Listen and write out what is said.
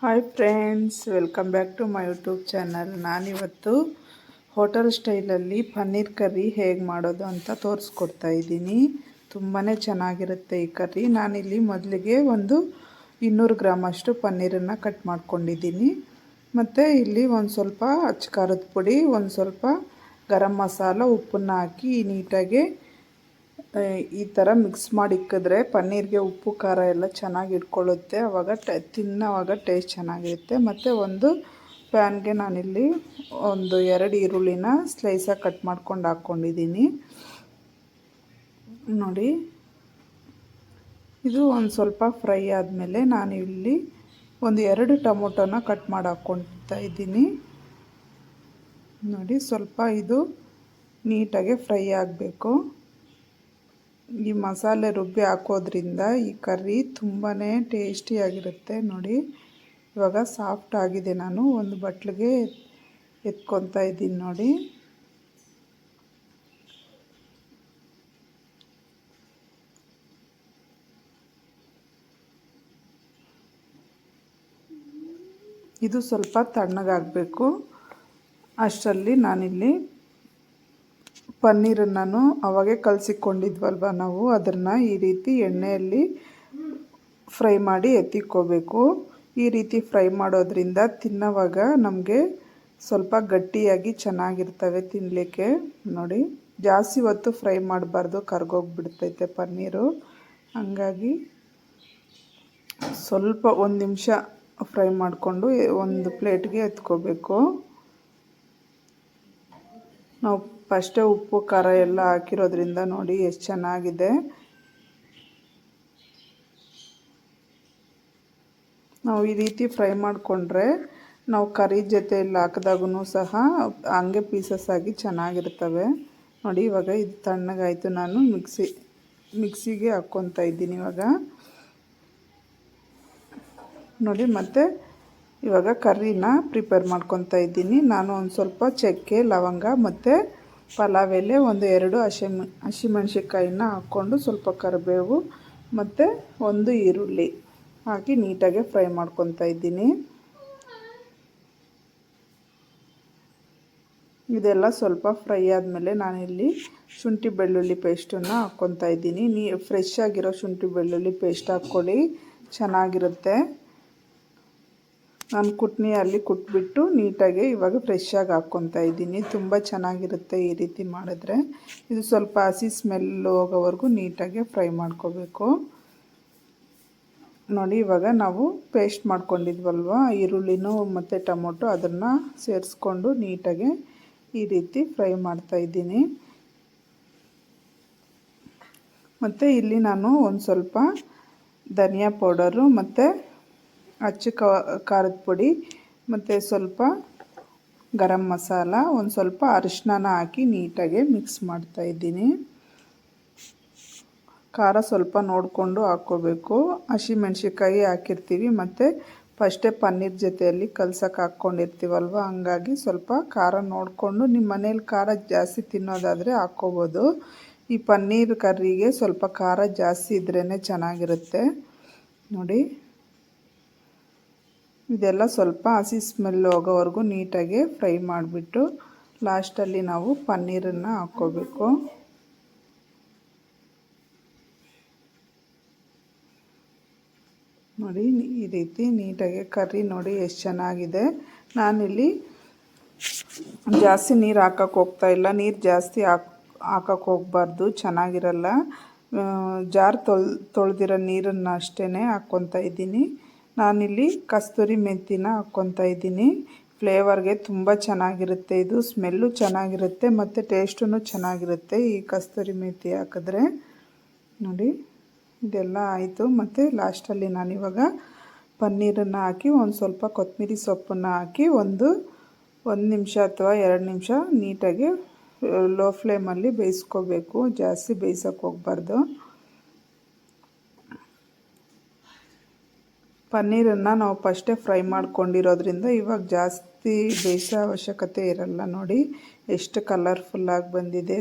Hi friends, welcome back to my YouTube channel. ನಾನಿವತ್ತು hotel ಸ್ಟೈಲಲ್ಲಿ paneer curry ಹೇಗೆ ಮಾಡೋದು ಅಂತ ತೋರಿಸ್ಕೊಡ್ತಾ ಇದ್ದೀನಿ. ತುಂಬಾ ಚೆನ್ನಾಗಿರುತ್ತೆ ಈ ಕರ್ರಿ. ನಾನಿಲ್ಲಿ ಮೊದಲಿಗೆ ಒಂದು 200 ಗ್ರಾಮ್ ಅಷ್ಟು ಪನ್ನೀರನ್ನು ಕಟ್ ಮಾಡ್ಕೊಂಡಿದ್ದೀನಿ. ಮತ್ತು ಇಲ್ಲಿ ಒಂದು ಸ್ವಲ್ಪ ಅಚ್ಚ ಖಾರದ ಪುಡಿ, ಒಂದು ಸ್ವಲ್ಪ ಗರಂ ಮಸಾಲ, ಉಪ್ಪನ್ನು ಹಾಕಿ ನೀಟಾಗಿ ಈ ಥರ ಮಿಕ್ಸ್ ಮಾಡಿ ಇಕ್ಕಿದ್ರೆ ಪನ್ನೀರ್ಗೆ ಉಪ್ಪು ಖಾರ ಎಲ್ಲ ಚೆನ್ನಾಗಿ ಇಟ್ಕೊಳ್ಳುತ್ತೆ. ಆವಾಗ ತಿನ್ನೋವಾಗ ಟೇಸ್ಟ್ ಚೆನ್ನಾಗಿರುತ್ತೆ. ಮತ್ತು ಒಂದು ಪ್ಯಾನ್ಗೆ ನಾನಿಲ್ಲಿ ಒಂದು 2 ಈರುಳ್ಳಿನ ಸ್ಲೈಸಾಗಿ ಕಟ್ ಮಾಡ್ಕೊಂಡು ಹಾಕ್ಕೊಂಡಿದ್ದೀನಿ. ನೋಡಿ, ಇದು ಒಂದು ಸ್ವಲ್ಪ ಫ್ರೈ ಆದಮೇಲೆ ನಾನಿಲ್ಲಿ ಒಂದು 2 ಟೊಮೊಟೊನ ಕಟ್ ಮಾಡಿ ಹಾಕ್ಕೊಳ್ತಾ ಇದ್ದೀನಿ. ನೋಡಿ, ಸ್ವಲ್ಪ ಇದು ನೀಟಾಗಿ ಫ್ರೈ ಆಗಬೇಕು. ಈ ಮಸಾಲೆ ರುಬ್ಬಿ ಹಾಕೋದ್ರಿಂದ ಈ ಕರ್ರಿ ತುಂಬಾ ಟೇಸ್ಟಿಯಾಗಿರುತ್ತೆ. ನೋಡಿ, ಇವಾಗ ಸಾಫ್ಟ್ ಆಗಿದೆ. ನಾನು ಒಂದು ಬಟ್ಲಿಗೆ ಎತ್ಕೊತಾ ಇದ್ದೀನಿ. ನೋಡಿ, ಇದು ಸ್ವಲ್ಪ ತಣ್ಣಗಾಗಬೇಕು. ಅಷ್ಟರಲ್ಲಿ ನಾನಿಲ್ಲಿ ಪನ್ನೀರನ್ನು ಅವಾಗೆ ಕಲಸಿಕೊಂಡಿದ್ವಲ್ವ ನಾವು, ಅದನ್ನು ಈ ರೀತಿ ಎಣ್ಣೆಯಲ್ಲಿ ಫ್ರೈ ಮಾಡಿ ಎತ್ತಿಕ್ಕೋಬೇಕು. ಈ ರೀತಿ ಫ್ರೈ ಮಾಡೋದ್ರಿಂದ ತಿನ್ನೋವಾಗ ನಮಗೆ ಸ್ವಲ್ಪ ಗಟ್ಟಿಯಾಗಿ ಚೆನ್ನಾಗಿರ್ತವೆ ತಿನ್ನಲಿಕ್ಕೆ. ನೋಡಿ, ಜಾಸ್ತಿ ಹೊತ್ತು ಫ್ರೈ ಮಾಡಬಾರ್ದು, ಕರ್ಗೋಗಿಬಿಡ್ತೈತೆ ಪನ್ನೀರು. ಹಾಗಾಗಿ ಸ್ವಲ್ಪ 1 ನಿಮಿಷ ಫ್ರೈ ಮಾಡಿಕೊಂಡು ಒಂದು ಪ್ಲೇಟ್ಗೆ ಎತ್ಕೋಬೇಕು. ನಾವು ಫಸ್ಟೇ ಉಪ್ಪು ಖಾರ ಎಲ್ಲ ಹಾಕಿರೋದ್ರಿಂದ ನೋಡಿ ಎಷ್ಟು ಚೆನ್ನಾಗಿದೆ. ನಾವು ಈ ರೀತಿ ಫ್ರೈ ಮಾಡಿಕೊಂಡ್ರೆ ನಾವು ಕರಿ ಜೊತೆಯಲ್ಲಿ ಹಾಕಿದಾಗೂ ಸಹ ಹಂಗೆ ಪೀಸಸ್ ಆಗಿ ಚೆನ್ನಾಗಿರ್ತವೆ. ನೋಡಿ, ಇವಾಗ ಇದು ತಣ್ಣಗಾಯಿತು. ನಾನು ಮಿಕ್ಸಿಗೆ ಹಾಕ್ಕೊತಾ ಇದ್ದೀನಿ ಇವಾಗ. ನೋಡಿ, ಮತ್ತು ಇವಾಗ ಕರ್ರಿನ ಪ್ರಿಪೇರ್ ಮಾಡ್ಕೊತಾ ಇದ್ದೀನಿ. ನಾನು ಒಂದು ಸ್ವಲ್ಪ ಚಕ್ಕೆ, ಲವಂಗ ಮತ್ತು ಪಲಾವ್ ಎಲೆ, ಒಂದು 2 ಹಸಿಮೆಣ್ಸಿಕಾಯಿನ ಹಾಕ್ಕೊಂಡು ಸ್ವಲ್ಪ ಕರಿಬೇವು ಮತ್ತು ಒಂದು ಈರುಳ್ಳಿ ಹಾಕಿ ನೀಟಾಗಿ ಫ್ರೈ ಮಾಡ್ಕೊತಾ ಇದ್ದೀನಿ. ಇದೆಲ್ಲ ಸ್ವಲ್ಪ ಫ್ರೈ ಆದಮೇಲೆ ನಾನಿಲ್ಲಿ ಶುಂಠಿ ಬೆಳ್ಳುಳ್ಳಿ ಪೇಸ್ಟನ್ನು ಹಾಕ್ಕೊತಾ ಇದ್ದೀನಿ. ಫ್ರೆಶ್ ಆಗಿರೋ ಶುಂಠಿ ಬೆಳ್ಳುಳ್ಳಿ ಪೇಸ್ಟ್ ಹಾಕ್ಕೊಳ್ಳಿ, ಚೆನ್ನಾಗಿರುತ್ತೆ. ನಾನು ಕುಟ್ನಿಯಲ್ಲಿ ಕುಟ್ಬಿಟ್ಟು ನೀಟಾಗಿ ಇವಾಗ ಫ್ರೆಶ್ಶಾಗಿ ಹಾಕ್ಕೊತಾ ಇದ್ದೀನಿ. ತುಂಬ ಚೆನ್ನಾಗಿರುತ್ತೆ ಈ ರೀತಿ ಮಾಡಿದ್ರೆ. ಇದು ಸ್ವಲ್ಪ ಹಸಿ ಸ್ಮೆಲ್ ಹೋಗೋವರೆಗೂ ನೀಟಾಗಿ ಫ್ರೈ ಮಾಡ್ಕೋಬೇಕು. ನೋಡಿ, ಇವಾಗ ನಾವು ಪೇಸ್ಟ್ ಮಾಡ್ಕೊಂಡಿದ್ವಲ್ವ ಈರುಳ್ಳಿನೂ ಮತ್ತು ಟೊಮೊಟೊ, ಅದನ್ನು ಸೇರಿಸ್ಕೊಂಡು ನೀಟಾಗಿ ಈ ರೀತಿ ಫ್ರೈ ಮಾಡ್ತಾಯಿದ್ದೀನಿ. ಮತ್ತು ಇಲ್ಲಿ ನಾನು ಒಂದು ಸ್ವಲ್ಪ ಧನಿಯಾ ಪೌಡರು ಮತ್ತು ಅಚ್ಚ ಖಾರದ ಪುಡಿ ಮತ್ತು ಸ್ವಲ್ಪ ಗರಂ ಮಸಾಲ, ಒಂದು ಸ್ವಲ್ಪ ಅರಿಶಿನ ಹಾಕಿ ನೀಟಾಗಿ ಮಿಕ್ಸ್ ಮಾಡ್ತಾಯಿದ್ದೀನಿ. ಖಾರ ಸ್ವಲ್ಪ ನೋಡಿಕೊಂಡು ಹಾಕ್ಕೋಬೇಕು. ಹಸಿಮೆಣ್ಸಿಕಾಯಿ ಹಾಕಿರ್ತೀವಿ ಮತ್ತು ಫಸ್ಟೇ ಪನ್ನೀರ್ ಜೊತೆಯಲ್ಲಿ ಕಲ್ಸಕ್ಕೆ ಹಾಕ್ಕೊಂಡಿರ್ತೀವಲ್ವ, ಹಂಗಾಗಿ ಸ್ವಲ್ಪ ಖಾರ ನೋಡಿಕೊಂಡು ನಿಮ್ಮ ಮನೇಲಿ ಖಾರ ಜಾಸ್ತಿ ತಿನ್ನೋದಾದರೆ ಹಾಕ್ಕೋಬೋದು. ಈ ಪನ್ನೀರ್ ಕರ್ರಿಗೆ ಸ್ವಲ್ಪ ಖಾರ ಜಾಸ್ತಿ ಇದ್ರೇ ಚೆನ್ನಾಗಿರುತ್ತೆ. ನೋಡಿ, ಇದೆಲ್ಲ ಸ್ವಲ್ಪ ಹಸಿ ಸ್ಮೆಲ್ ಹೋಗೋವರೆಗೂ ನೀಟಾಗಿ ಫ್ರೈ ಮಾಡಿಬಿಟ್ಟು ಲಾಸ್ಟಲ್ಲಿ ನಾವು ಪನ್ನೀರನ್ನು ಹಾಕ್ಕೋಬೇಕು. ನೋಡಿ, ಈ ರೀತಿ ನೀಟಾಗಿ ಕರ್ರಿ ನೋಡಿ ಎಷ್ಟು ಚೆನ್ನಾಗಿದೆ. ನಾನಿಲ್ಲಿ ಜಾಸ್ತಿ ನೀರು ಹಾಕಕ್ಕೆ ಹೋಗ್ತಾಯಿಲ್ಲ. ನೀರು ಜಾಸ್ತಿ ಹಾಕಕ್ಕೆ ಹೋಗಬಾರ್ದು, ಚೆನ್ನಾಗಿರಲ್ಲ. ಜಾರ್ ತೊಳೆದಿರೋ ನೀರನ್ನು ಅಷ್ಟೇ ಹಾಕ್ಕೊತಾ ಇದ್ದೀನಿ. ನಾನಿಲ್ಲಿ ಕಸ್ತೂರಿ ಮೆಂತಿನ ಹಾಕ್ಕೊತಾ ಇದ್ದೀನಿ. ಫ್ಲೇವರ್ಗೆ ತುಂಬ ಚೆನ್ನಾಗಿರುತ್ತೆ. ಇದು ಸ್ಮೆಲ್ಲು ಚೆನ್ನಾಗಿರುತ್ತೆ ಮತ್ತು ಟೇಸ್ಟೂ ಚೆನ್ನಾಗಿರುತ್ತೆ ಈ ಕಸ್ತೂರಿ ಮೆಂತಿ ಹಾಕಿದ್ರೆ. ನೋಡಿ, ಇದೆಲ್ಲ ಆಯಿತು. ಮತ್ತು ಲಾಸ್ಟಲ್ಲಿ ನಾನಿವಾಗ ಪನ್ನೀರನ್ನು ಹಾಕಿ ಒಂದು ಸ್ವಲ್ಪ ಕೊತ್ತಂಬರಿ ಸೊಪ್ಪನ್ನು ಹಾಕಿ ಒಂದು ನಿಮಿಷ ಅಥವಾ 2 ನಿಮಿಷ ನೀಟಾಗಿ ಲೋ ಫ್ಲೇಮಲ್ಲಿ ಬೇಯಿಸ್ಕೋಬೇಕು. ಜಾಸ್ತಿ ಬೇಯಿಸೋಕ್ಕೆ ಹೋಗಬಾರ್ದು. ಪನ್ನೀರನ್ನು ನಾವು ಫಸ್ಟೇ ಫ್ರೈ ಮಾಡ್ಕೊಂಡಿರೋದ್ರಿಂದ ಇವಾಗ ಜಾಸ್ತಿ ಬೇಯಿಸೋ ಅವಶ್ಯಕತೆ ಇರಲ್ಲ. ನೋಡಿ, ಎಷ್ಟು ಕಲರ್ಫುಲ್ಲಾಗಿ ಬಂದಿದೆ.